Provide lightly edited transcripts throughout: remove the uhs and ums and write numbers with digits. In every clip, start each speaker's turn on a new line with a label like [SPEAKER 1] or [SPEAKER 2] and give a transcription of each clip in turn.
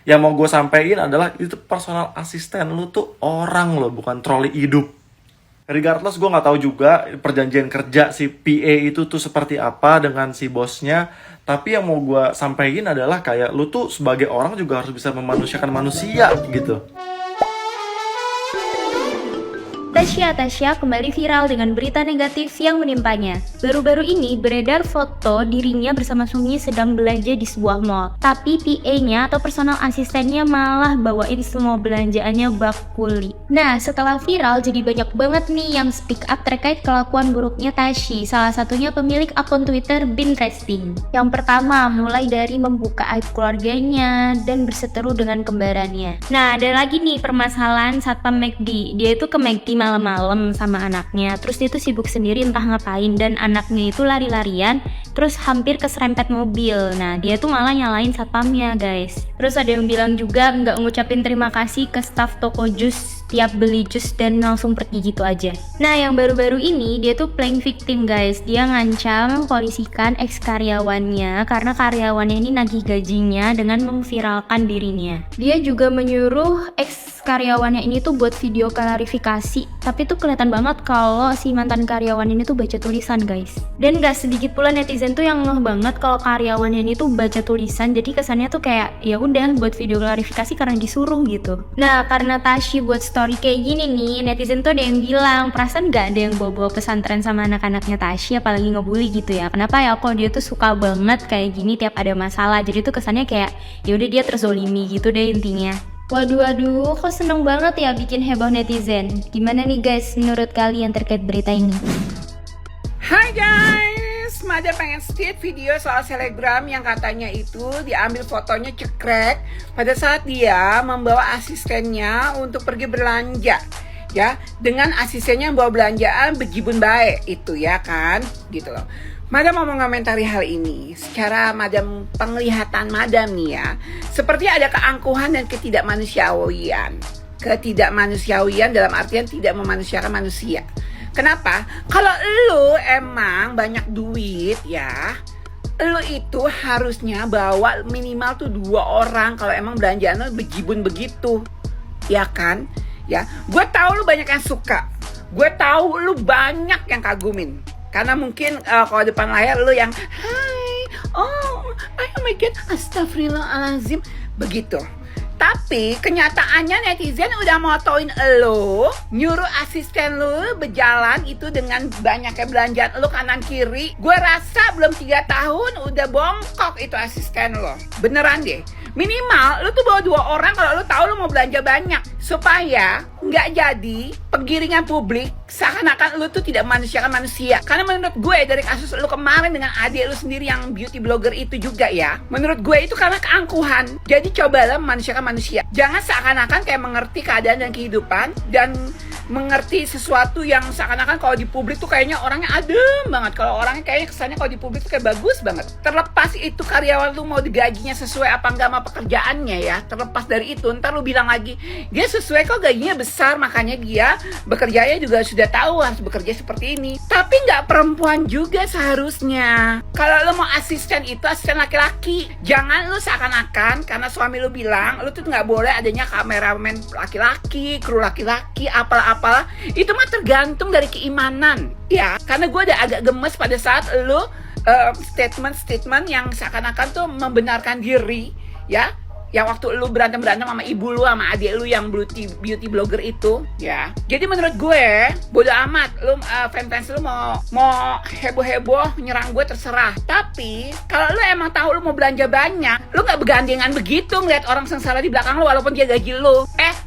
[SPEAKER 1] Yang mau gue sampein adalah itu personal asisten lu tuh orang loh, bukan troli hidup. Regardless, gue nggak tahu juga perjanjian kerja si PA itu tuh seperti apa dengan si bosnya. Tapi yang mau gue sampein adalah kayak lu tuh sebagai orang juga harus bisa memanusiakan manusia gitu.
[SPEAKER 2] Tasya kembali viral dengan berita negatif yang menimpanya. Baru-baru ini beredar foto dirinya bersama Sumi sedang belanja di sebuah mall. Tapi PA-nya atau personal asistennya malah bawain semua belanjaannya bakuli. Nah, setelah viral jadi banyak banget nih yang speak up terkait kelakuan buruknya Tasya. Salah satunya pemilik akun Twitter Binresting. Yang pertama, mulai dari membuka aib keluarganya dan berseteru dengan kembarannya. Nah, ada lagi nih permasalahan Satpam McD. Dia itu ke McD malam-malam sama anaknya, terus dia tuh sibuk sendiri entah ngapain, dan anaknya itu lari-larian terus hampir keserempet mobil. Nah, dia tuh malah nyalain satpamnya guys. Terus ada yang bilang juga nggak ngucapin terima kasih ke staff toko jus tiap beli jus dan langsung pergi gitu aja. Nah, yang baru-baru ini dia tuh playing victim guys. Dia ngancam polisikan ex karyawannya karena karyawannya ini nagih gajinya dengan memviralkan dirinya. Dia juga menyuruh ex karyawannya ini tuh buat video klarifikasi, tapi tuh kelihatan banget kalau si mantan karyawan ini tuh baca tulisan guys. Dan gak sedikit pula netizen tuh yang ngeh banget kalau karyawannya ini tuh baca tulisan, jadi kesannya tuh kayak ya udah buat video klarifikasi karena disuruh gitu. Nah, karena Tasya buat story kayak gini nih, netizen tuh ada yang bilang perasaan gak ada yang bawa-bawa pesantren sama anak-anaknya Tasya, apalagi ngebully gitu ya. Kenapa ya kok dia tuh suka banget kayak gini tiap ada masalah, jadi tuh kesannya kayak ya udah dia terzolimi gitu deh intinya. Waduh, kok seneng banget ya bikin heboh netizen. Gimana nih guys menurut kalian terkait berita ini?
[SPEAKER 3] Hai guys, Mada pengen skip video soal selebgram yang katanya itu diambil fotonya cekrek pada saat dia membawa asistennya untuk pergi belanja. Ya, dengan asistennya membawa belanjaan bejibun baik itu ya kan, gitu loh. Madam mau mengomentari hal ini. Secara madam penglihatan madam nih ya, seperti ada keangkuhan dan ketidakmanusiawian. Ketidakmanusiawian dalam artian tidak memanusiakan manusia. Kenapa? Kalau lu emang banyak duit ya, lu itu harusnya bawa minimal tuh 2 orang kalau emang belanjaan lu bejibun begitu. Ya kan? Ya, gue tahu lu banyak yang suka. Gue tahu lu banyak yang kagumin. Karena mungkin kalau depan layar lu yang hai, oh my god, astagfirullahaladzim, begitu. Tapi kenyataannya netizen udah motoin lu, nyuruh asisten lu berjalan itu dengan banyaknya belanjaan lu kanan kiri. Gue rasa belum 3 tahun udah bongkok itu asisten lu. Beneran deh. Minimal lu tuh bawa 2 orang kalau lu tahu lu mau belanja banyak, supaya nggak jadi penggiringan publik seakan-akan lu tuh tidak memanusiakan manusia. Karena menurut gue dari kasus lu kemarin dengan adik lu sendiri yang beauty blogger itu juga ya, menurut gue itu karena keangkuhan. Jadi cobalah memanusiakan manusia. Jangan seakan-akan kayak mengerti keadaan dan kehidupan dan mengerti sesuatu yang seakan-akan kalau di publik tuh kayaknya orangnya adem banget. Kalau orangnya kayaknya kesannya kalau di publik tuh kayak bagus banget. Terlepas itu karyawan lu mau digajinya sesuai apa enggak sama pekerjaannya ya, terlepas dari itu ntar lu bilang lagi dia sesuai kok gajinya besar makanya dia bekerjanya juga sudah tahu harus bekerja seperti ini. Tapi nggak perempuan juga seharusnya. Kalau lu mau asisten itu asisten laki-laki, jangan lu seakan-akan karena suami lu bilang lu tuh nggak boleh adanya kameramen laki-laki, kru laki-laki, apalah itu mah tergantung dari keimanan ya. Karena gue udah agak gemes pada saat lu statement yang seakan-akan tuh membenarkan diri ya, yang waktu lu berantem sama ibu lu sama adik lu yang beauty blogger itu ya. Jadi menurut gue bodo amat lu fans lu mau heboh nyerang gue terserah. Tapi kalau lu emang tahu lu mau belanja banyak, lu nggak bergandengan begitu ngeliat orang sengsara di belakang lu walaupun dia gaji lu.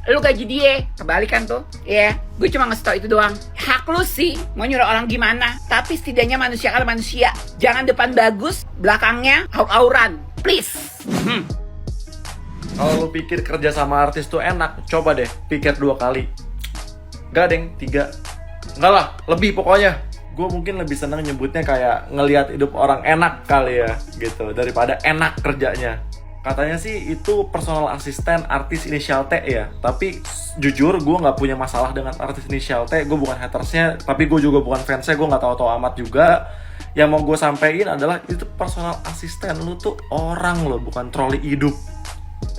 [SPEAKER 3] Lu gaji dia, kebalikan tuh ya. Gue cuma ngasih tau itu doang. Hak lu sih mau nyuruh orang gimana, tapi setidaknya manusia kan manusia. Jangan depan bagus, belakangnya aur-auran, please.
[SPEAKER 1] Kalau lu pikir kerja sama artis tuh enak, coba deh pikir 2 kali. Gak deng, 3. Enggak lah, lebih pokoknya. Gue mungkin lebih seneng nyebutnya kayak ngelihat hidup orang enak kali ya, gitu, daripada enak kerjanya. Katanya sih itu personal asisten artis inisial T ya. Tapi jujur gue gak punya masalah dengan artis inisial T. Gue bukan hatersnya, tapi gue juga bukan fansnya. Gue gak tahu amat juga. Yang mau gue sampein adalah itu personal asisten lu tuh orang loh, bukan troli hidup.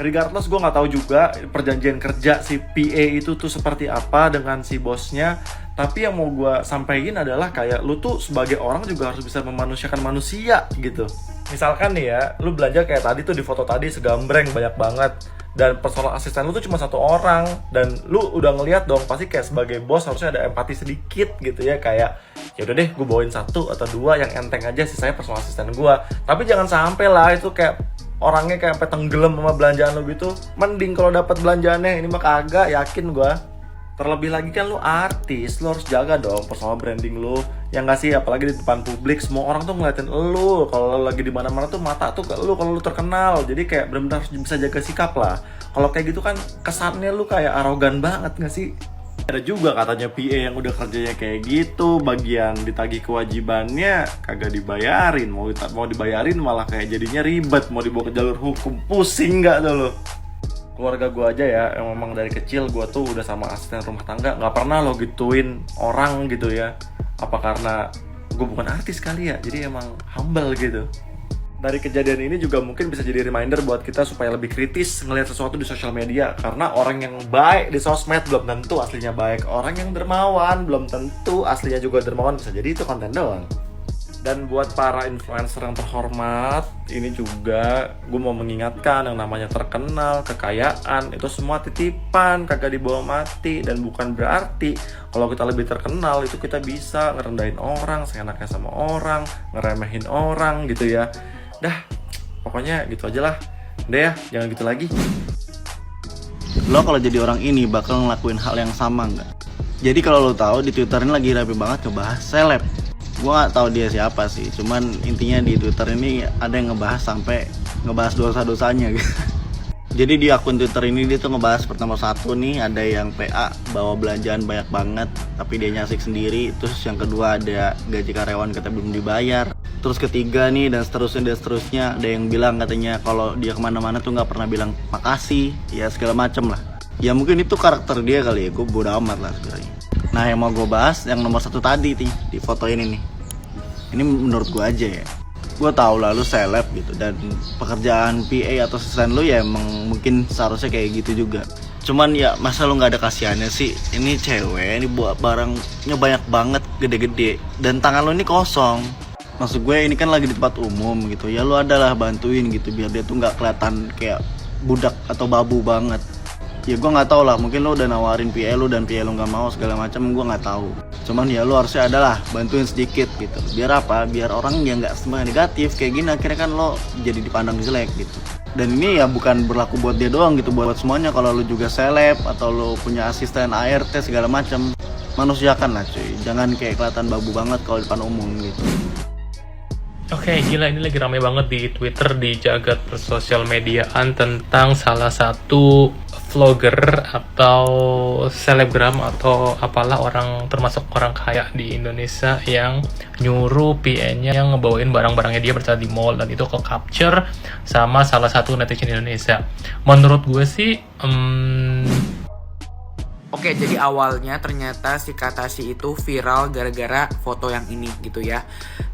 [SPEAKER 1] Regardless, gue nggak tahu juga perjanjian kerja si PA itu tuh seperti apa dengan si bosnya. Tapi yang mau gue sampaikan adalah kayak lu tuh sebagai orang juga harus bisa memanusiakan manusia gitu. Misalkan nih ya, lu belanja kayak tadi tuh di foto tadi segambreng banyak banget. Dan personal asisten lu tuh cuma 1 orang. Dan lu udah ngeliat dong, pasti kayak sebagai bos harusnya ada empati sedikit gitu ya. Kayak, ya udah deh gue bawain 1 atau 2 yang enteng aja, sisanya personal asisten gue. Tapi jangan sampai lah itu kayak orangnya kayak sampai tenggelam sama belanjaan lo gitu. Mending kalau dapat belanjaannya, ini mah kagak, yakin gua. Terlebih lagi kan lo artis, lo harus jaga dong personal branding lo. Ya nggak sih, apalagi di depan publik, semua orang tuh ngeliatin lo. Kalau lagi di mana-mana tuh mata tuh ke lo kalau lo terkenal. Jadi kayak benar-benar harus bisa jaga sikap lah. Kalau kayak gitu kan kesannya lo kayak arogan banget nggak sih? Ada juga katanya PA yang udah kerjanya kayak gitu, bagian ditagih kewajibannya kagak dibayarin, mau dibayarin malah kayak jadinya ribet, mau dibawa ke jalur hukum, pusing nggak tuh lo? Keluarga gue aja ya, yang memang dari kecil gue tuh udah sama asisten rumah tangga, nggak pernah lo gituin orang gitu ya. Apa karena gue bukan artis kali ya, jadi emang humble gitu. Dari kejadian ini juga mungkin bisa jadi reminder buat kita supaya lebih kritis ngelihat sesuatu di sosial media. Karena orang yang baik di sosmed belum tentu aslinya baik. Orang yang dermawan belum tentu aslinya juga dermawan. Bisa jadi itu konten doang. Dan buat para influencer yang terhormat, ini juga gue mau mengingatkan yang namanya terkenal, kekayaan, itu semua titipan, kagak dibawa mati. Dan bukan berarti kalau kita lebih terkenal itu kita bisa ngerendahin orang, seenaknya sama orang, ngeremehin orang gitu ya. Dah, pokoknya gitu aja lah. Udah ya, jangan gitu lagi.
[SPEAKER 4] Lo kalau jadi orang ini bakal ngelakuin hal yang sama nggak? Jadi kalau lo tahu di Twitter ini lagi rapi banget ngebahas seleb. Gue nggak tahu dia siapa sih, cuman intinya di Twitter ini ada yang ngebahas sampai ngebahas dosa-dosanya gitu. Jadi di akun Twitter ini dia tuh ngebahas pertama satu nih, ada yang PA bawa belanjaan banyak banget tapi dia nyasik sendiri. Terus yang kedua ada gaji karyawan katanya belum dibayar. Terus ketiga nih dan seterusnya ada yang bilang katanya kalau dia kemana-mana tuh nggak pernah bilang makasih, ya segala macem lah. Ya mungkin itu karakter dia kali ya, gue bodo amat lah sebenarnya. Nah yang mau gue bahas yang nomor 1 tadi nih di foto ini nih. Ini menurut gue aja ya. Gue tau lah lu seleb gitu dan pekerjaan PA atau asisten lu ya emang mungkin seharusnya kayak gitu juga. Cuman ya masa lu nggak ada kasihannya sih? Ini cewek, ini buat barangnya banyak banget, gede-gede dan tangan lu ini kosong. Maksud gue ini kan lagi di tempat umum gitu, ya lu adalah bantuin gitu biar dia tuh nggak kelihatan kayak budak atau babu banget. Ya gue nggak tahu lah, mungkin lu udah nawarin PA lu dan PA lu nggak mau segala macam, gue nggak tahu. Cuman ya lu harusnya adalah bantuin sedikit gitu. Biar apa? Biar orang yang nggak semua negatif kayak gini akhirnya kan lo jadi dipandang jelek gitu. Dan ini ya bukan berlaku buat dia doang gitu, buat semuanya. Kalau lu juga seleb atau lu punya asisten ART segala macam, manusiakan lah cuy. Jangan kayak kelihatan babu banget kalau di depan umum gitu.
[SPEAKER 5] Oke, gila ini lagi rame banget di Twitter, di jagat persosial mediaan tentang salah satu vlogger atau selebgram atau apalah orang termasuk orang kaya di Indonesia yang nyuruh PA-nya yang ngebawain barang-barangnya dia berada di mall dan itu ke capture sama salah satu netizen Indonesia. Menurut gue sih
[SPEAKER 3] Oke, jadi awalnya ternyata si Katasi itu viral gara-gara foto yang ini gitu ya.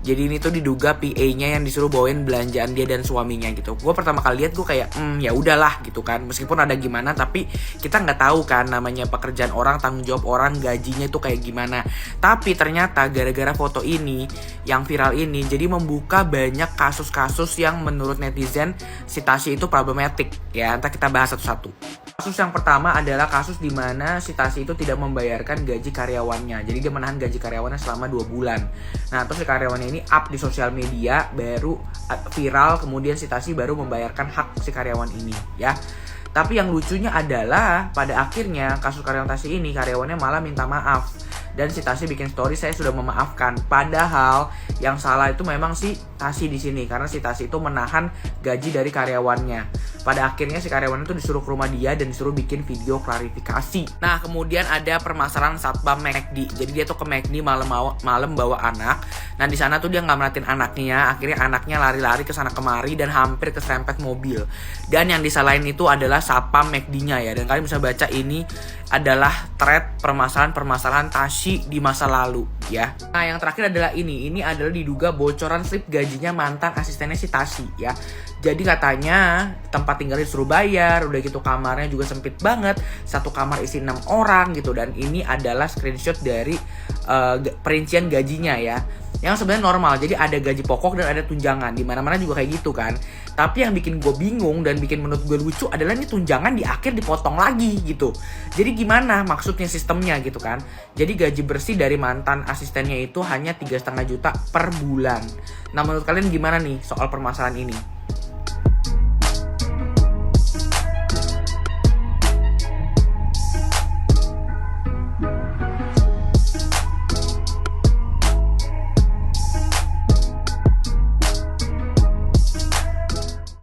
[SPEAKER 3] Jadi ini tuh diduga PA-nya yang disuruh bawain belanjaan dia dan suaminya gitu. Gue pertama kali lihat gue kayak ya udahlah gitu kan. Meskipun ada gimana tapi kita nggak tahu kan namanya pekerjaan orang, tanggung jawab orang, gajinya itu kayak gimana. Tapi ternyata gara-gara foto ini yang viral ini jadi membuka banyak kasus-kasus yang menurut netizen si Tasya itu problematik ya. Entah kita bahas satu-satu. Kasus yang pertama adalah kasus di mana si Tasya itu tidak membayarkan gaji karyawannya. Jadi dia menahan gaji karyawannya selama 2 bulan. Nah, terus si karyawannya ini up di sosial media, baru viral, kemudian si Tasya baru membayarkan hak si karyawan ini ya. Tapi yang lucunya adalah pada akhirnya kasus karyawan Tasya ini karyawannya malah minta maaf. Dan si Tasya bikin story, saya sudah memaafkan. Padahal yang salah itu memang si Tasya di sini karena si Tasya itu menahan gaji dari karyawannya. Pada akhirnya si karyawan itu disuruh ke rumah dia dan disuruh bikin video klarifikasi. Nah, kemudian ada permasalahan satpam McD. Jadi dia tuh ke McD malam bawa anak. Nah, di sana tuh dia nggak merhatiin anaknya. Akhirnya anaknya lari-lari ke sana kemari dan hampir keserempet mobil. Dan yang disalahin itu adalah satpam McD-nya ya. Dan kalian bisa baca ini
[SPEAKER 6] adalah thread permasalahan-permasalahan Tasya di masa lalu ya. Nah, yang terakhir adalah ini adalah diduga bocoran slip gajinya mantan asistennya si Tasya ya. Jadi katanya tempat tinggalnya disuruh bayar, udah gitu kamarnya juga sempit banget, satu kamar isi 6 orang gitu, dan ini adalah screenshot dari perincian gajinya ya. Yang sebenarnya normal, jadi ada gaji pokok dan ada tunjangan, di mana-mana juga kayak gitu kan. Tapi yang bikin gue bingung dan bikin menurut gue lucu adalah ini tunjangan di akhir dipotong lagi gitu. Jadi gimana maksudnya sistemnya gitu kan. Jadi gaji bersih dari mantan asistennya itu hanya 3,5 juta per bulan. Nah, menurut kalian gimana nih soal permasalahan ini?